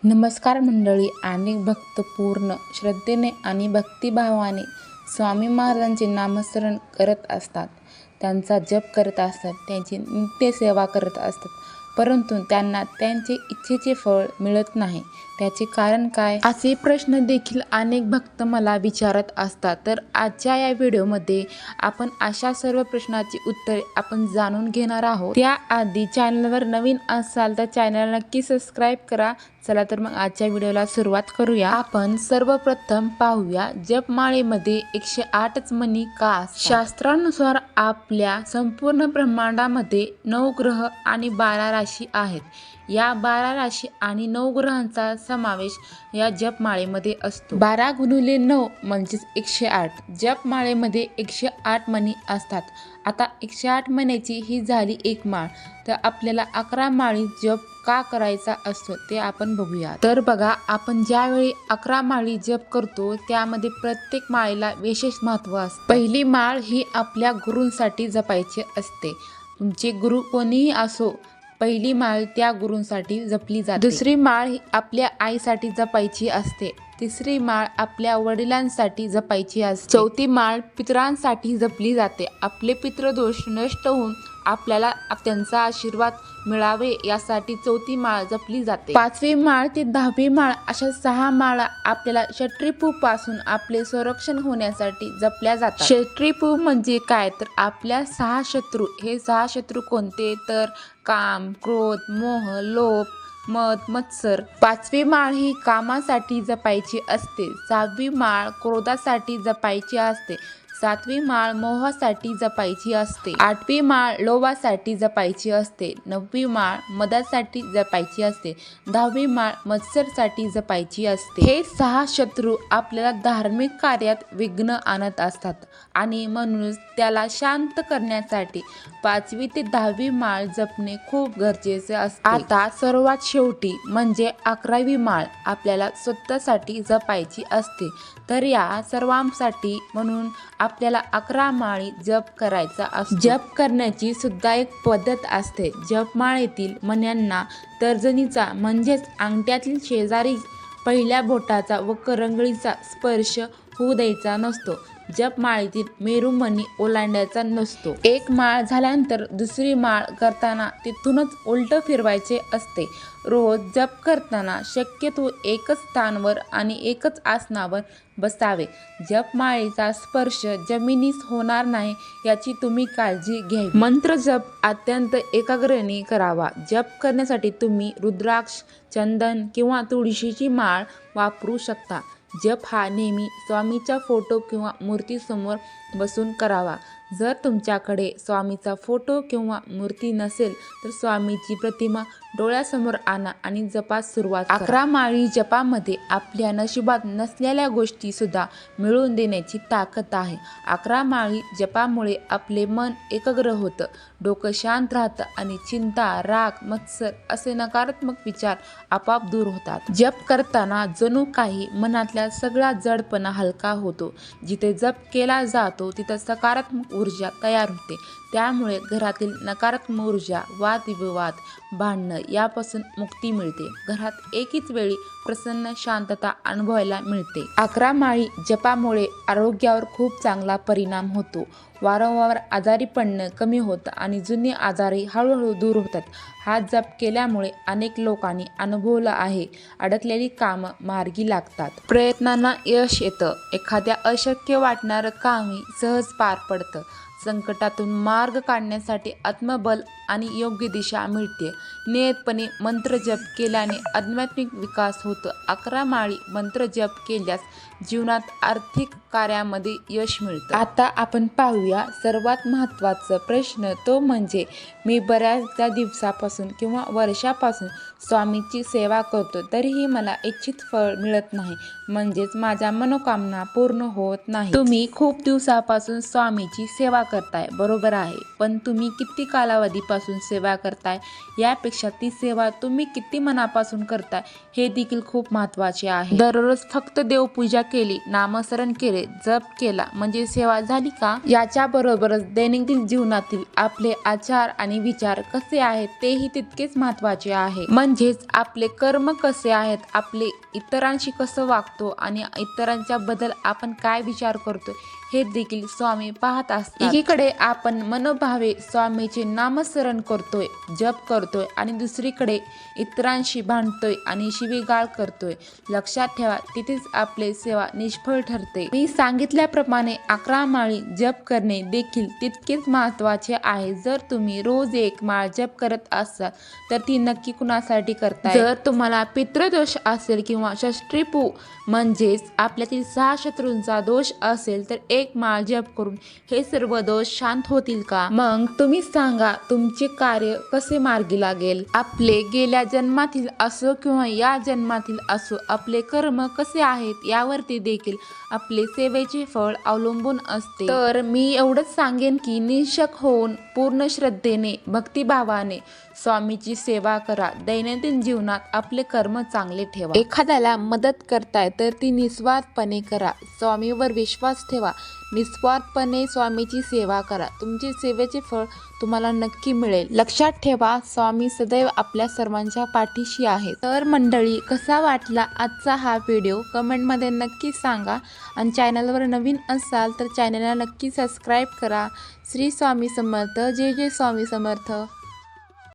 नमस्कार मंडळी. अनेक भक्त पूर्ण श्रद्धेने आणि भक्तिभावाने स्वामी महाराजांचे नामस्मरण करत असतात, त्यांचा जप करत असतात, त्यांची नित्यसेवा करत असतात, परंतु त्यांना त्यांचे इच्छेचे फळ मिळत नाही. त्याचे कारण काय, असे प्रश्न देखील अनेक भक्त मला विचारत असतात. तर आजच्या या व्हिडिओमध्ये आपण अशा सर्व प्रश्नाची उत्तरे आपण जाणून घेणार आहोत. त्याआधी चॅनलवर नवीन असाल तर चॅनल नक्की सबस्क्राईब करा. चला तर मग आजच्या व्हिडिओला सुरुवात करूया. आपण सर्वप्रथम पाहूया जपमाळेमध्ये 108च मणी का असतात. शास्त्रानुसार आपल्या संपूर्ण ब्रह्मांडामध्ये 9 ग्रह आणि 12 राशी आहेत. या 12 राशी आणि 9 ग्रहांचा समावेश या जपमाळेमध्ये असतो. 12 गुणिले 9 म्हणजेच 108. जपमाळेमध्ये 108 मणी असतात. आता 108 मण्याची ही झाली एक माळ. तर आपल्याला 11 माळी जप का करायचा असतो ते आपण बघूया. तर बघा, आपण ज्यावेळी 11 माळी जप करतो त्यामध्ये प्रत्येक माळेला विशेष महत्त्व असते. पहिली माळ ही आपल्या गुरूंसाठी जपायची असते. तुमचे गुरु कोणीही असो, पहिली माळ त्या गुरूंसाठी जपली जाते. दुसरी माळ ही आपल्या आईसाठी जपायची असते. तिसरी माळ आपल्या वडिलांसाठी जपायची असते. चौथी माळ पितरांसाठी जपली जाते. आपले पितृदोष नष्ट होऊन आपल्याला त्यांचा आशीर्वाद मिळावे यासाठी चौथी माळ जपली जाते. 5वी माळ ते 10वी माळ अशा 6 माळा आपल्याला शत्रुपासून आपले संरक्षण होण्यासाठी जपल्या जातात. शत्रू म्हणजे काय, तर आपल्या 6 शत्रू. हे 6 शत्रू कोणते, तर काम, क्रोध, मोह, लोभ, मद, मत्सर. 5वी माळ ही कामासाठी जपायची असते. 6वी माळ क्रोधासाठी जपायची असते. 7वी माळ मोहासाठी जपायची असते. 8वी माळ लोभासाठी जपायची असते. 9वी माळ मदासाठी जपायची असते. 10वी माळ मत्सरसाठी जपायची असते. हे 6 शत्रू आपल्याला धार्मिक कार्यात विघ्न आणत असतात आणि म्हणूनच त्याला शांत करण्यासाठी 5वी ते 10वी माळ जपणे खूप गरजेचे असते. आता सर्वात शेवटी म्हणजे 11वी माळ आपल्याला स्वतःसाठी जपायची असते. तर या सर्वांसाठी म्हणून आपल्याला 11 माळी जप करायचा असतो. जप करण्याची सुद्धा एक पद्धत असते. जपमाळेतील मण्यांना तर्जनीचा म्हणजेच अंगठ्यातील शेजारी पहिल्या बोटाचा व करंगळीचा स्पर्श होऊ द्यायचा नसतो. जपमाळेतील मेरुमणी ओलांडायचा नसतो. एक माळ झाल्यानंतर दुसरी माळ करताना तिथूनच उलट फिरवायचे असते. रोज जप करताना शक्यतो एकच स्थानावर आणि एकच आसनावर बसावे. जपमाळेचा स्पर्श जमिनीस होणार नाही याची तुम्ही काळजी घ्यावी. मंत्र जप अत्यंत एकाग्रतेने करावा. जप करण्यासाठी तुम्ही रुद्राक्ष, चंदन किंवा तुळशीची माळ वापरू शकता. जप हा नेहमी स्वामीच्या फोटो किंवा मूर्तीसमोर बसून करावा. जर तुमच्याकडे स्वामीचा फोटो किंवा मूर्ती नसेल तर स्वामीची प्रतिमा डोळ्यासमोर आणा आणि जपास सुरुवात करा. 11 माळी जपामध्ये आपल्या नशिबात नसलेल्या गोष्टी सुद्धा मिळवून देण्याची ताकद आहे. 11 माळी जपामुळे आपले मन एकाग्र होतं, डोकं शांत राहतं आणि चिंता, राग, मत्सर असे नकारात्मक विचार आपोआप दूर होतात. जप करताना जणू काही मनातला सगळा जडपणा हलका होतो. जिथे जप केला जातो तिथं सकारात्मक ऊर्जा तयार होते. त्यामुळे घरातील नकारात्मक ऊर्जा, वादविवाद, भांडणं यापासून मुक्ती मिळते. घरात एकीच वेळी प्रसन्न शांतता अनुभवायला मिळते. 11 माळी जपामुळे आरोग्यावर खूप चांगला परिणाम होतो. वारंवार आजारी पडणं कमी होतं आणि जुने आजारही हळूहळू दूर होतात. हा जप केल्यामुळे अनेक लोकांनी अनुभवलं आहे. अडकलेली कामं मार्गी लागतात. प्रयत्नांना यश येतं. एखाद्या अशक्य वाटणारं कामही सहज पार पडतं. संकटातून मार्ग काढण्यासाठी आत्मबल आणि योग्य दिशा मिळते. नियतपणे मंत्र जप केल्याने आध्यात्मिक विकास होतो. 11 माळी मंत्र जप केल्यास जीवनात आर्थिक कार्यामध्ये यश मिळतं. आता आपण पाहूया सर्वात महत्त्वाचा प्रश्न, तो म्हणजे मी बऱ्याचदा दिवसापासून किंवा वर्षापासून स्वामीची सेवा करतो तरीही मला इच्छित फळ मिळत नाही, म्हणजेच माझ्या मनोकामना पूर्ण होत नाही. तुम्ही खूप दिवसापासून स्वामीची सेवा करताय, बरोबर आहे, पण तुम्ही किती कालावधीपासून मनापासून सेवा करताय यापेक्षा ती सेवा तुम्ही किती मनापासून करताय हे देखील खूप महत्त्वाचे आहे. दररोज फक्त देवपूजा केली, नामस्मरण केले, जप केला म्हणजे सेवा झाली का? याच्याबरोबरच दैनंदिन जीवनातील आपले आचार आणि विचार कसे आहेत तेही तितकेच महत्त्वाचे आहे. म्हणजेच आपले कर्म कसे आहेत, आपले इतरांशी कसं वागतो आणि इतरांच्या बद्दल आपण काय विचार करतो हे देखील स्वामी पाहत असतात. एकीकडे आपण मनोभावे स्वामीचे नामस्मरण करतोय, जप करतोय आणि दुसरीकडे इतरांशी भांडतोय आणि शिवीगाळ करतोय. लक्षात ठेवा, तिथेच आपले सेवा निष्फळ ठरते. मी सांगितल्याप्रमाणे 11 माळी जप करणे देखील तितकेच महत्त्वाचे आहे. जर तुम्ही रोज 1 माळ जप करत असाल तर ती नक्की कुणासाठी करताय? जर तुम्हाला पितृदोष असेल किंवा षष्ठीपू म्हणजेच आपल्यातील 6 शत्रूंचा दोष असेल तर 1 माळ जप करून हे सर्व दोष शांत होतील का? मग तुम्ही सांगा, तुमचे कार्य कसे मार्गी लागेल? आपले गेल्या जन्मातील असो किंवा या जन्मातील असो आपले कर्म कसे आहेत यावरती देखील आपले सेवेचे फळ अवलंबून असते. तर मी एवढंच सांगेन की निष्ठक होऊन पूर्ण श्रद्धेने भक्तिभावाने स्वामीची सेवा करा. दैनंदिन जीवनात आपले कर्म चांगले ठेवा. एखाद्याला मदत करताय तर ती निस्वार्थपणे करा. स्वामीवर विश्वास ठेवा. निस्वार्थपणे स्वामीची सेवा करा. तुमचे सेवेचे फळ तुम्हाला नक्की मिळेल. लक्षात ठेवा, स्वामी सदैव आपल्या सर्वांच्या पाठीशी आहे. तर मंडळी, कसा वाटला आजचा हा व्हिडिओ कमेंटमध्ये नक्की सांगा आणि चॅनलवर नवीन असाल तर चॅनलला नक्की सबस्क्राईब करा. श्री स्वामी समर्थ. जय जय स्वामी समर्थ.